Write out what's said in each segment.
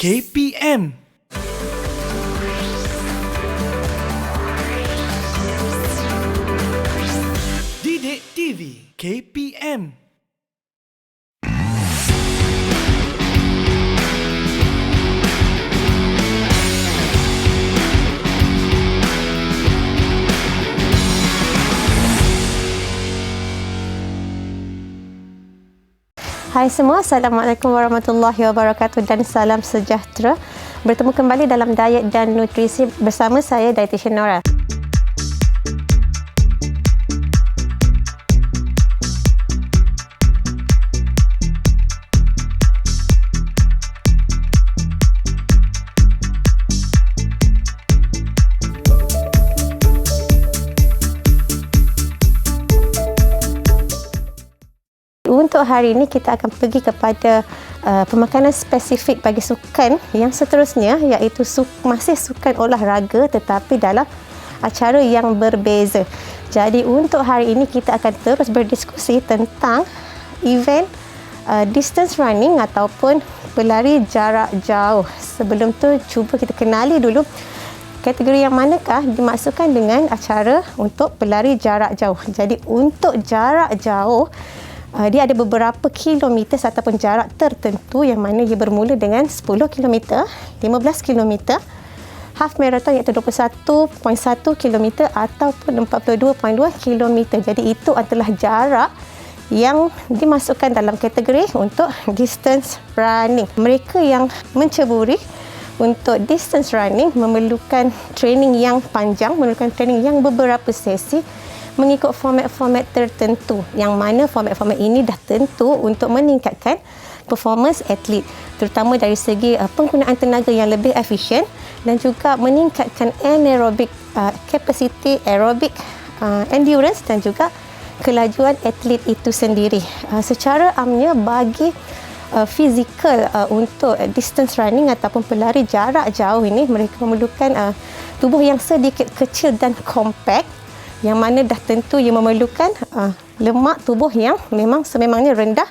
KPM. Didik TV KPM. Hai semua, Assalamualaikum warahmatullahi wabarakatuh dan salam sejahtera. Bertemu kembali dalam Diet dan Nutrisi bersama saya, Dietitian Nora. Untuk hari ini kita akan pergi kepada pemakanan spesifik bagi sukan yang seterusnya, iaitu masih sukan olahraga tetapi dalam acara yang berbeza. Jadi untuk hari ini kita akan terus berdiskusi tentang event distance running ataupun pelari jarak jauh. Sebelum tu cuba kita kenali dulu kategori yang manakah dimaksudkan dengan acara untuk pelari jarak jauh. Jadi untuk jarak jauh, dia ada beberapa kilometer ataupun jarak tertentu yang mana dia bermula dengan 10 km, 15 km, half marathon iaitu 21.1 km ataupun 42.2 km. Jadi itu adalah jarak yang dimasukkan dalam kategori untuk distance running. Mereka yang menceburi untuk distance running memerlukan training yang panjang, memerlukan training yang beberapa sesi mengikut format-format tertentu, yang mana format-format ini dah tentu untuk meningkatkan performance atlet, terutama dari segi penggunaan tenaga yang lebih efisien dan juga meningkatkan anaerobic capacity, aerobic endurance dan juga kelajuan atlet itu sendiri. Secara amnya bagi fizikal untuk distance running ataupun pelari jarak jauh ini, mereka memerlukan tubuh yang sedikit kecil dan compact, yang mana dah tentu ia memerlukan lemak tubuh yang memang sememangnya rendah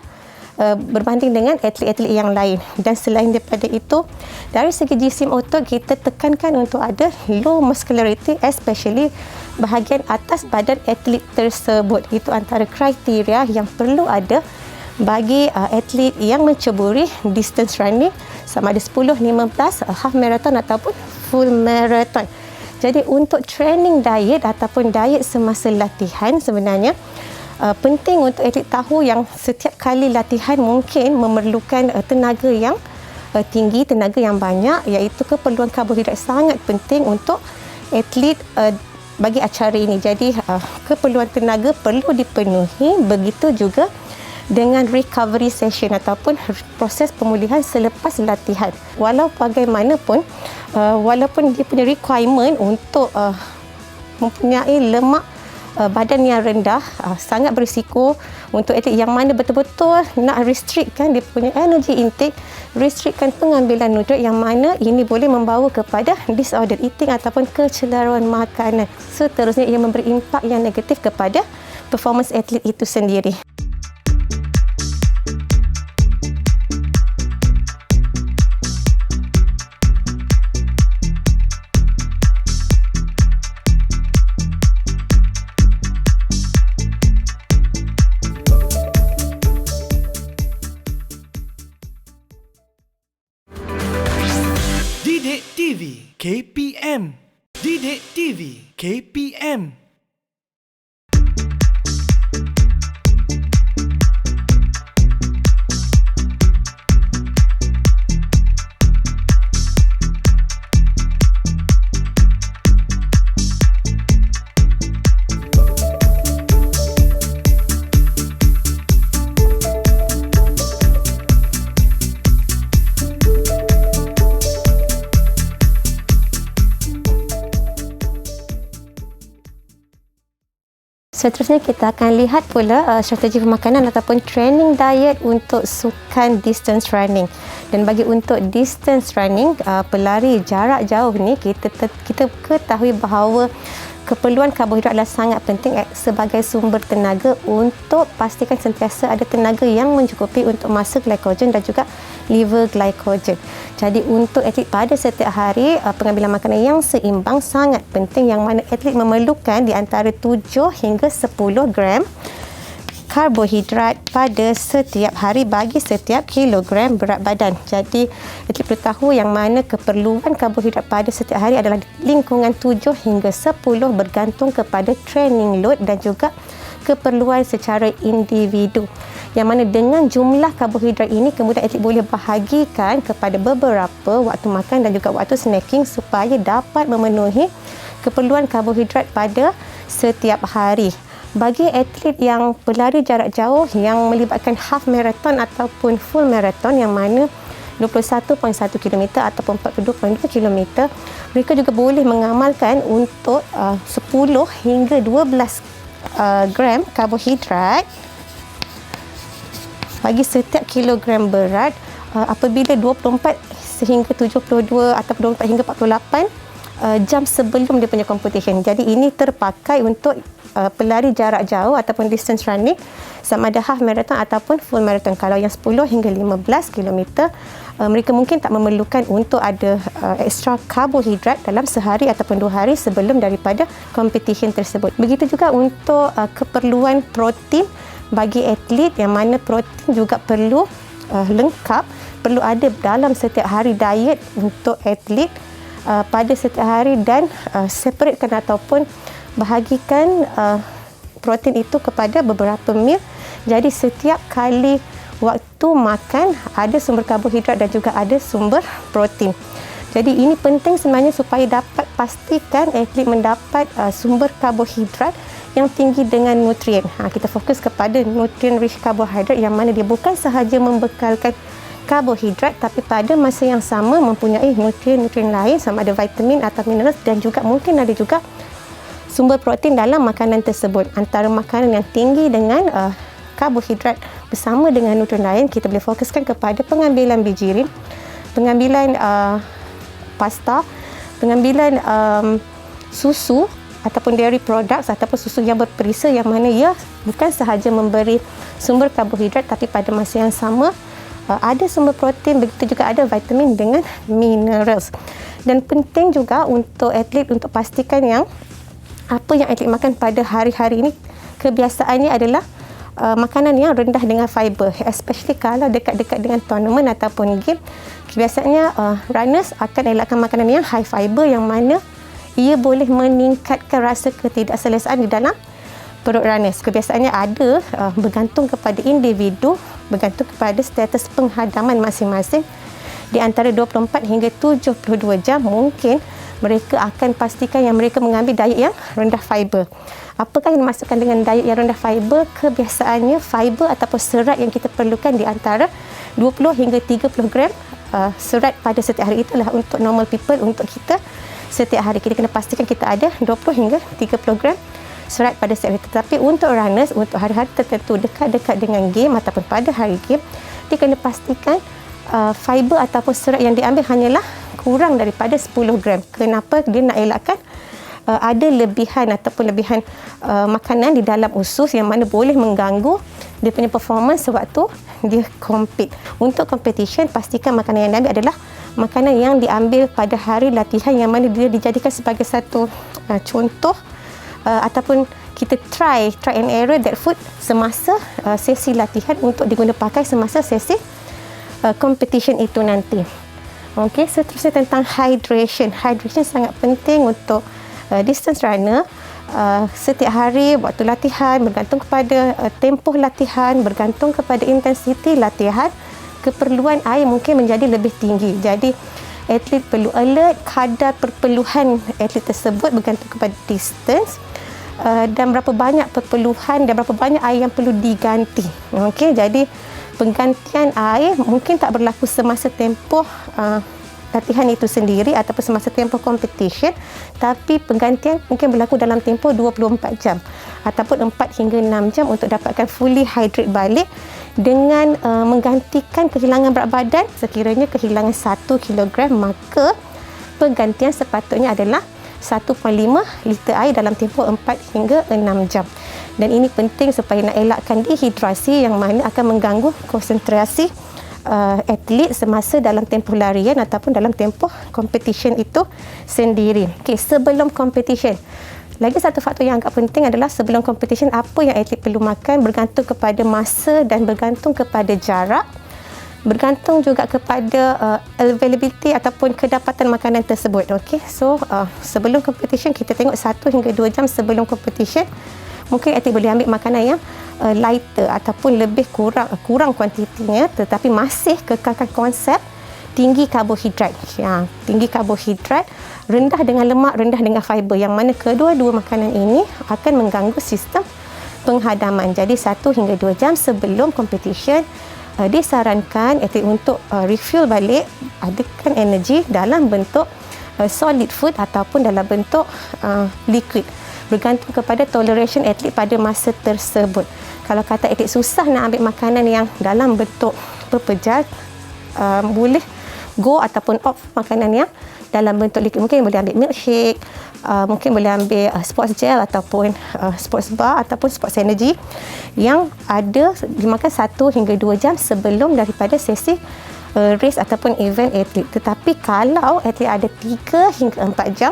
berbanding dengan atlet-atlet yang lain. Dan selain daripada itu, dari segi jisim otot kita tekankan untuk ada low muscularity, especially bahagian atas badan atlet tersebut. Itu antara kriteria yang perlu ada bagi atlet yang menceburi distance running sama ada 10, 15, half marathon ataupun full marathon. Jadi untuk training diet ataupun diet semasa latihan, sebenarnya penting untuk atlet tahu yang setiap kali latihan mungkin memerlukan tenaga yang tinggi, tenaga yang banyak, iaitu keperluan karbohidrat sangat penting untuk atlet bagi acara ini. Jadi keperluan tenaga perlu dipenuhi, begitu juga dengan recovery session ataupun proses pemulihan selepas latihan. Walau bagaimanapun, walaupun dia punya requirement untuk mempunyai lemak badan yang rendah, sangat berisiko untuk atlet yang mana betul-betul nak restrictkan dia punya energy intake, restrictkan pengambilan nutrit, yang mana ini boleh membawa kepada disorder eating ataupun kecelaruan makanan. Seterusnya ia memberi impak yang negatif kepada performance atlet itu sendiri. Didik TV KPM. Didik TV KPM. Seterusnya kita akan lihat pula strategi pemakanan ataupun training diet untuk sukan distance running. Dan bagi untuk distance running, pelari jarak jauh ni kita ketahui bahawa keperluan karbohidrat adalah sangat penting sebagai sumber tenaga untuk pastikan sentiasa ada tenaga yang mencukupi untuk masa glycogen dan juga liver glycogen. Jadi untuk atlet pada setiap hari, pengambilan makanan yang seimbang sangat penting, yang mana atlet memerlukan di antara 7 hingga 10 gram karbohidrat pada setiap hari bagi setiap kilogram berat badan. Jadi atlet perlu tahu yang mana keperluan karbohidrat pada setiap hari adalah lingkungan 7 hingga 10 bergantung kepada training load dan juga keperluan secara individu. Yang mana dengan jumlah karbohidrat ini kemudian atlet boleh bahagikan kepada beberapa waktu makan dan juga waktu snacking supaya dapat memenuhi keperluan karbohidrat pada setiap hari. Bagi atlet yang pelari jarak jauh yang melibatkan half marathon ataupun full marathon, yang mana 21.1 km ataupun 42.2 km, mereka juga boleh mengamalkan untuk 10 hingga 12 gram karbohidrat bagi setiap kilogram berat apabila 24 sehingga 72 ataupun 24 hingga 48 jam sebelum dia punya competition. Jadi ini terpakai untuk pelari jarak jauh ataupun distance running, sama ada half marathon ataupun full marathon. Kalau yang 10 hingga 15 km, mereka mungkin tak memerlukan untuk ada extra karbohidrat dalam sehari ataupun 2 hari sebelum daripada competition tersebut. Begitu juga untuk keperluan protein bagi atlet, yang mana protein juga perlu lengkap, perlu ada dalam setiap hari diet untuk atlet pada setiap hari, dan separatekan ataupun bahagikan protein itu kepada beberapa meal. Jadi setiap kali waktu makan ada sumber karbohidrat dan juga ada sumber protein. Jadi ini penting sebenarnya supaya dapat pastikan atlet mendapat sumber karbohidrat yang tinggi dengan nutrien. Kita fokus kepada nutrien rich carbohydrate, yang mana dia bukan sahaja membekalkan karbohidrat tapi pada masa yang sama mempunyai nutrien-nutrien lain sama ada vitamin atau mineral, dan juga mungkin ada juga sumber protein dalam makanan tersebut. Antara makanan yang tinggi dengan karbohidrat bersama dengan nutrien lain, kita boleh fokuskan kepada pengambilan biji rin, pengambilan pasta, pengambilan susu ataupun dairy products ataupun susu yang berperisa, yang mana ia bukan sahaja memberi sumber karbohidrat tapi pada masa yang sama ada sumber protein, begitu juga ada vitamin dengan minerals. Dan penting juga untuk atlet untuk pastikan yang apa yang atlet makan pada hari-hari ini kebiasaannya adalah makanan yang rendah dengan fiber, especially kalau dekat-dekat dengan tournament ataupun game. Kebiasaannya runners akan elakkan makanan yang high fiber, yang mana ia boleh meningkatkan rasa ketidakselesaan di dalam perut runners. Kebiasaannya ada bergantung kepada individu, bergantung kepada status penghadaman masing-masing. Di antara 24 hingga 72 jam mungkin mereka akan pastikan yang mereka mengambil diet yang rendah fiber. Apakah yang dimaksudkan dengan diet yang rendah fiber? Kebiasaannya fiber ataupun serat yang kita perlukan di antara 20 hingga 30 gram serat pada setiap hari. Itulah untuk normal people, untuk kita setiap hari kita kena pastikan kita ada 20 hingga 30 gram serat pada setiap hari. Tetapi untuk runners, untuk hari-hari tertentu dekat-dekat dengan game ataupun pada hari game, dia kena pastikan fiber ataupun serat yang diambil hanyalah kurang daripada 10 gram. Kenapa? Dia nak elakkan ada lebihan ataupun lebihan makanan di dalam usus yang mana boleh mengganggu dia punya performance sewaktu dia compete. Untuk competition, pastikan makanan yang diambil adalah makanan yang diambil pada hari latihan, yang mana dia dijadikan sebagai satu contoh ataupun kita try and error that food semasa sesi latihan untuk diguna pakai semasa sesi competition itu nanti. Okey, seterusnya tentang hydration. Hydration sangat penting untuk distance runner. Setiap hari waktu latihan bergantung kepada tempoh latihan, bergantung kepada intensiti latihan, keperluan air mungkin menjadi lebih tinggi. Jadi atlet perlu alert, kadar perperluan atlet tersebut bergantung kepada distance dan berapa banyak perperluan dan berapa banyak air yang perlu diganti. Okey, jadi penggantian air mungkin tak berlaku semasa tempoh latihan itu sendiri ataupun semasa tempoh competition, tapi penggantian mungkin berlaku dalam tempoh 24 jam ataupun 4 hingga 6 jam untuk dapatkan fully hydrate balik dengan menggantikan kehilangan berat badan. Sekiranya kehilangan 1 kg, maka penggantian sepatutnya adalah 1.5 liter air dalam tempoh 4 hingga 6 jam. Dan ini penting supaya nak elakkan dehidrasi yang mana akan mengganggu konsentrasi atlet semasa dalam tempoh larian ataupun dalam tempoh competition itu sendiri. Okey, sebelum competition, lagi satu faktor yang agak penting adalah sebelum competition apa yang atlet perlu makan bergantung kepada masa dan bergantung kepada jarak, bergantung juga kepada availability ataupun kedapatan makanan tersebut. Okey, so sebelum competition kita tengok 1 hingga 2 jam sebelum competition mungkin atlet boleh ambil makanan yang lighter ataupun lebih kurang kuantitinya, tetapi masih kekalkan konsep tinggi karbohidrat. Tinggi karbohidrat, rendah dengan lemak, rendah dengan fiber, yang mana kedua-dua makanan ini akan mengganggu sistem penghadaman. Jadi 1 hingga 2 jam sebelum competition disarankan atlet untuk refill balik, adakan energi dalam bentuk solid food ataupun dalam bentuk liquid, bergantung kepada toleration atlet pada masa tersebut. Kalau kata atlet susah nak ambil makanan yang dalam bentuk pepejal, boleh go ataupun opt makanan yang dalam bentuk liquid. Mungkin boleh ambil milkshake, mungkin boleh ambil sports gel ataupun sports bar ataupun sports energy yang ada dimakan 1 hingga 2 jam sebelum daripada sesi race ataupun event atlet. Tetapi kalau atlet ada 3 hingga 4 jam,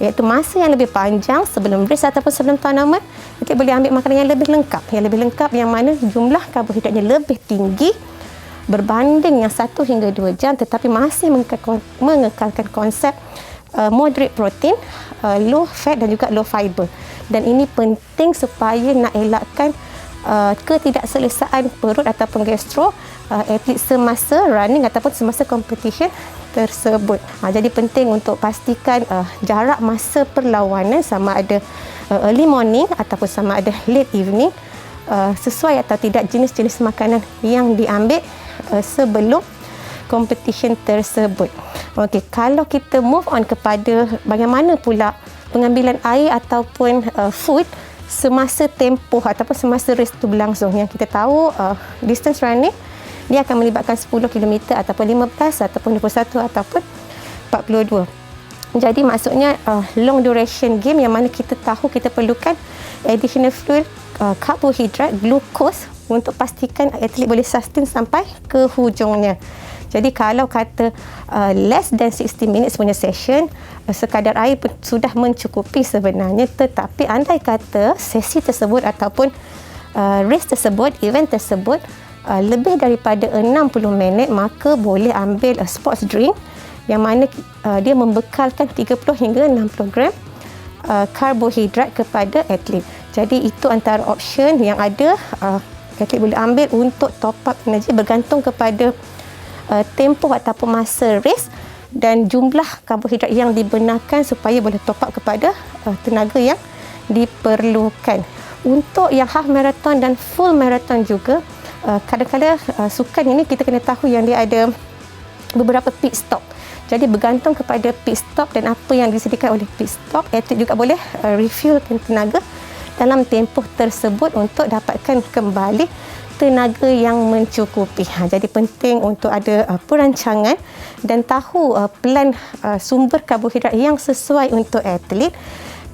iaitu masa yang lebih panjang sebelum race ataupun sebelum tournament, kita boleh ambil makanan yang lebih lengkap, yang mana jumlah karbohidratnya lebih tinggi berbanding yang 1 hingga 2 jam, tetapi masih mengekalkan konsep moderate protein, low fat dan juga low fiber. Dan ini penting supaya nak elakkan ketidakselesaan perut ataupun gastro atlet semasa running ataupun semasa competition tersebut. Jadi penting untuk pastikan jarak masa perlawanan sama ada early morning ataupun sama ada late evening, sesuai atau tidak jenis-jenis makanan yang diambil sebelum competition tersebut. Okey, kalau kita move on kepada bagaimana pula pengambilan air ataupun food semasa tempoh ataupun semasa race itu berlangsung. Yang kita tahu distance running dia akan melibatkan 10 km ataupun 15 ataupun 21 ataupun 42. Jadi maksudnya long duration game yang mana kita tahu kita perlukan additional fuel, karbohidrat, glukos untuk pastikan atlet boleh sustain sampai ke hujungnya. Jadi kalau kata less than 60 minutes punya session, sekadar air pun sudah mencukupi sebenarnya. Tetapi andai kata sesi tersebut ataupun race tersebut, event tersebut lebih daripada 60 minit, maka boleh ambil sports drink yang mana dia membekalkan 30 hingga 60 gram karbohidrat kepada atlet. Jadi itu antara option yang ada atlet boleh ambil untuk top up energi bergantung kepada tempoh ataupun masa race dan jumlah karbohidrat yang dibenarkan supaya boleh top up kepada tenaga yang diperlukan. Untuk yang half marathon dan full marathon juga, kadang-kadang sukan ini kita kena tahu yang dia ada beberapa pit stop. Jadi bergantung kepada pit stop dan apa yang disediakan oleh pit stop, atlet juga boleh refillkan tenaga dalam tempoh tersebut untuk dapatkan kembali tenaga yang mencukupi. Jadi penting untuk ada perancangan dan tahu plan sumber karbohidrat yang sesuai untuk atlet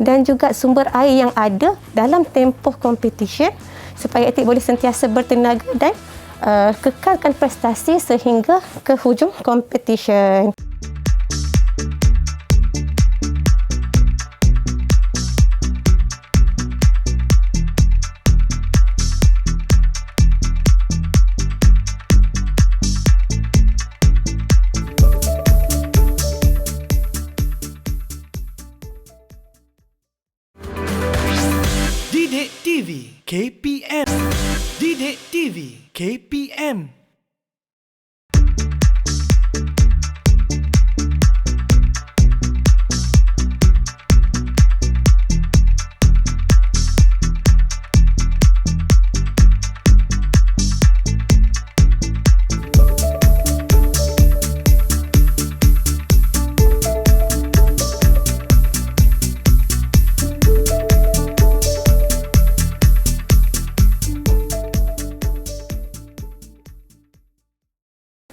dan juga sumber air yang ada dalam tempoh competition supaya atlet boleh sentiasa bertenaga dan kekalkan prestasi sehingga ke hujung competition. Didik TV KPM. Didik TV KPM.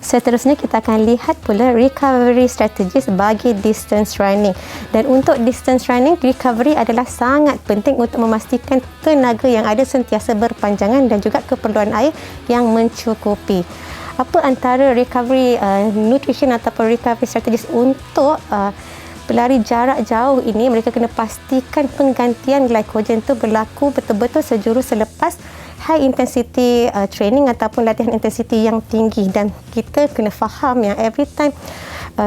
Seterusnya kita akan lihat pula recovery strategies bagi distance running. Dan untuk distance running, recovery adalah sangat penting untuk memastikan tenaga yang ada sentiasa berpanjangan dan juga keperluan air yang mencukupi. Apa antara recovery nutrition ataupun recovery strategies untuk pelari jarak jauh ini? Mereka kena pastikan penggantian glycogen itu berlaku betul-betul sejurus selepas high intensity training ataupun latihan intensity yang tinggi. Dan kita kena faham yang every time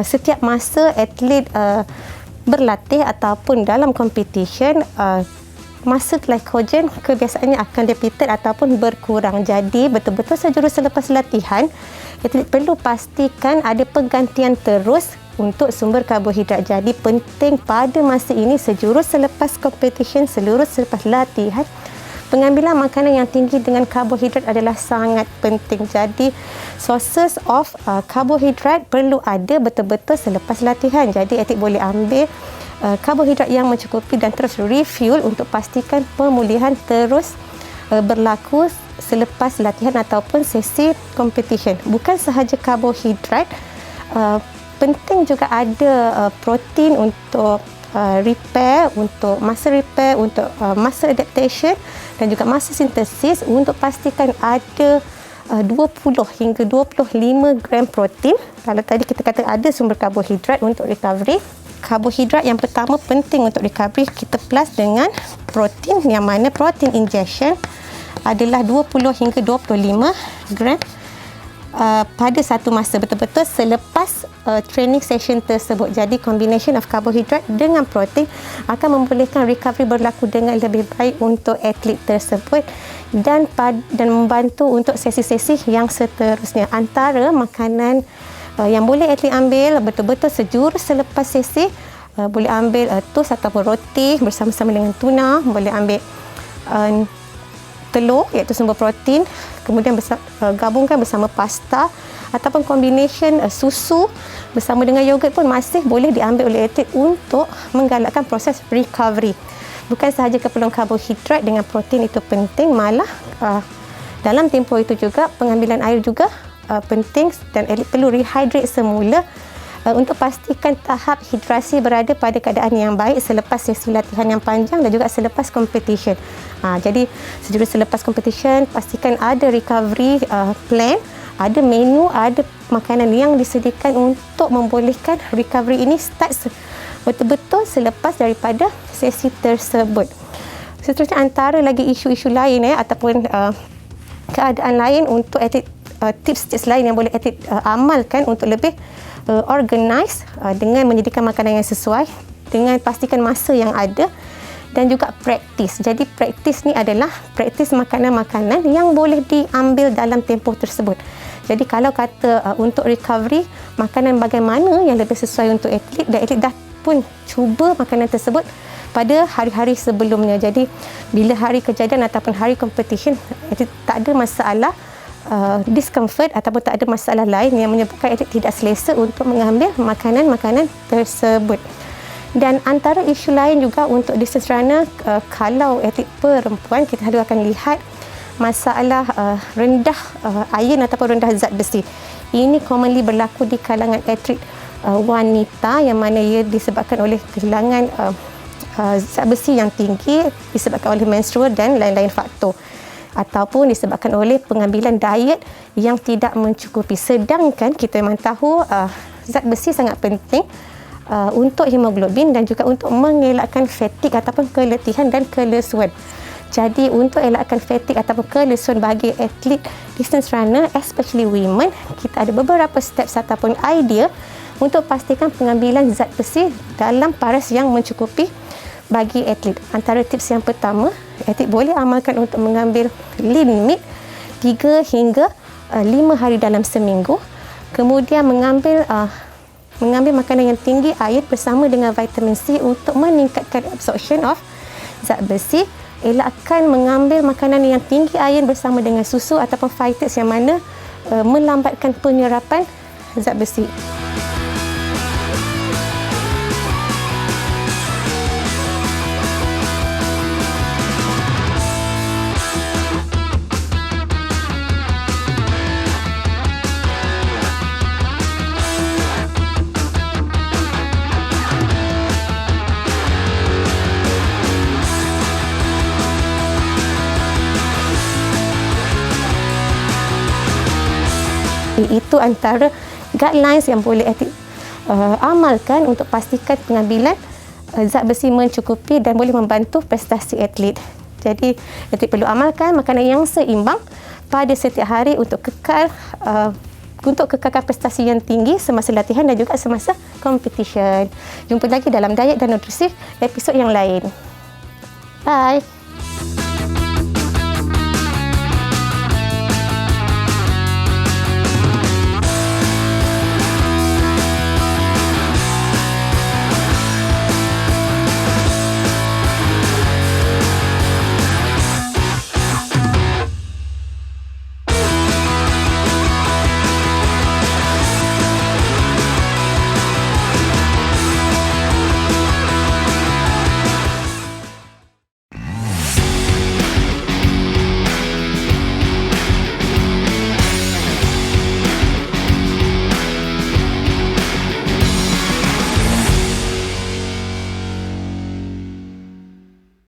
setiap masa atlet berlatih ataupun dalam competition, masa glycogen kebiasaannya akan depleted ataupun berkurang. Jadi betul-betul sejurus selepas latihan, atlet perlu pastikan ada penggantian terus untuk sumber karbohidrat. Jadi penting pada masa ini sejurus selepas competition, sejurus selepas latihan, pengambilan makanan yang tinggi dengan karbohidrat adalah sangat penting. Jadi sources of karbohidrat perlu ada betul-betul selepas latihan. Jadi atlet boleh ambil karbohidrat yang mencukupi dan terus refuel untuk pastikan pemulihan terus berlaku selepas latihan ataupun sesi competition. Bukan sahaja karbohidrat, penting juga ada protein untuk repair, untuk muscle repair, untuk muscle adaptation dan juga muscle synthesis, untuk pastikan ada 20 hingga 25 gram protein. Kalau tadi kita kata ada sumber karbohidrat untuk recovery, karbohidrat yang pertama penting untuk recovery kita plus dengan protein, yang mana protein injection adalah 20 hingga 25 gram pada satu masa, betul-betul selepas training session tersebut. Jadi combination of karbohidrat dengan protein akan membolehkan recovery berlaku dengan lebih baik untuk atlet tersebut dan membantu untuk sesi-sesi yang seterusnya. Antara makanan yang boleh atlet ambil betul-betul sejurus selepas sesi, boleh ambil toast ataupun roti bersama-sama dengan tuna, boleh ambil telur iaitu sumber protein, kemudian gabungkan bersama pasta ataupun combination susu bersama dengan yogurt pun masih boleh diambil oleh atlet untuk menggalakkan proses recovery. Bukan sahaja keperluan karbohidrat dengan protein itu penting, malah dalam tempoh itu juga pengambilan air juga penting dan atlet perlu rehydrate semula untuk pastikan tahap hidrasi berada pada keadaan yang baik selepas sesi latihan yang panjang dan juga selepas competition. Jadi sejurus selepas competition, pastikan ada recovery plan, ada menu, ada makanan yang disediakan untuk membolehkan recovery ini start betul-betul selepas daripada sesi tersebut. Seterusnya antara lagi isu-isu lain ataupun keadaan lain untuk atlet, tips-tips lain yang boleh atlet amalkan untuk lebih organize dengan menyediakan makanan yang sesuai, dengan pastikan masa yang ada dan juga praktis. Jadi praktis ni adalah praktis makanan-makanan yang boleh diambil dalam tempoh tersebut. Jadi kalau kata untuk recovery, makanan bagaimana yang lebih sesuai untuk atlet, dan atlet dah pun cuba makanan tersebut pada hari-hari sebelumnya. Jadi bila hari kejadian ataupun hari competition, atlet tak ada masalah discomfort ataupun tak ada masalah lain yang menyebabkan atlet tidak selesa untuk mengambil makanan-makanan tersebut. Dan antara isu lain juga untuk distance runner, kalau atlet perempuan, kita selalu akan lihat masalah rendah iron ataupun rendah zat besi. Ini commonly berlaku di kalangan atlet wanita, yang mana ia disebabkan oleh kehilangan zat besi yang tinggi disebabkan oleh menstrual dan lain-lain faktor, ataupun disebabkan oleh pengambilan diet yang tidak mencukupi. Sedangkan kita memang tahu zat besi sangat penting untuk hemoglobin dan juga untuk mengelakkan fatigue ataupun keletihan dan kelesuan. Jadi untuk elakkan fatigue ataupun kelesuan bagi atlet distance runner, especially women, kita ada beberapa steps ataupun idea untuk pastikan pengambilan zat besi dalam paras yang mencukupi bagi atlet. Antara tips yang pertama, atlet boleh amalkan untuk mengambil lean meat 3 hingga 5 hari dalam seminggu. Kemudian mengambil makanan yang tinggi air bersama dengan vitamin C untuk meningkatkan absorption of zat besi. Elakkan mengambil makanan yang tinggi air bersama dengan susu ataupun phytates yang mana melambatkan penyerapan zat besi. Itu antara guidelines yang boleh atlet amalkan untuk pastikan pengambilan zat besi mencukupi dan boleh membantu prestasi atlet. Jadi, atlet perlu amalkan makanan yang seimbang pada setiap hari untuk kekalkan prestasi yang tinggi semasa latihan dan juga semasa competition. Jumpa lagi dalam Diet dan Nutrisi episod yang lain. Bye.